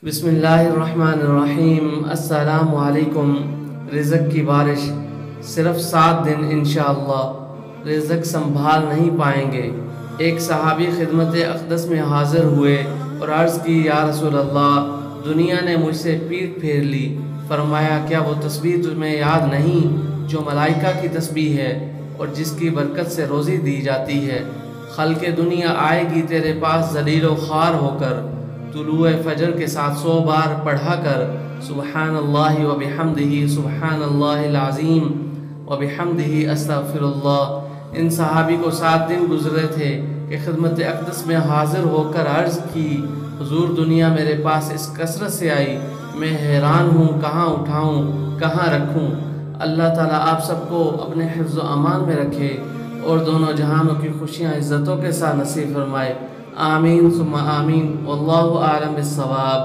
بسم اللہ الرحمن الرحیم۔ السلام علیکم۔ رزق کی بارش صرف 7 دن انشاءاللہ رزق سنبھال نہیں پائیں گے۔ ایک صحابی خدمت اقدس میں حاضر ہوئے اور عرض کی، یا رسول اللہ، دنیا نے مجھ سے پیٹھ پھیر لی۔ فرمایا، کیا وہ تسبیح تمہیں یاد نہیں جو ملائکہ کی تسبیح ہے اور جس کی برکت سے روزی دی جاتی ہے؟ خلق دنیا آئے گی تیرے پاس ذلیل و خوار ہو کر، طلوع فجر کے 700 بار پڑھا کر سبحان اللہ و بحمدہ سبحان اللہ العظیم و بحمدہ استغفر اللہ۔ ان صحابی کو 7 دن گزرے تھے کہ خدمت اقدس میں حاضر ہو کر عرض کی، حضور، دنیا میرے پاس اس کثرت سے آئی، میں حیران ہوں، کہاں اٹھاؤں، کہاں رکھوں۔ اللہ تعالیٰ آپ سب کو اپنے حفظ و امان میں رکھے اور دونوں جہانوں کی خوشیاں عزتوں کے ساتھ نصیب فرمائے۔ آمین ثم آمین، واللہ اعلم بالصواب۔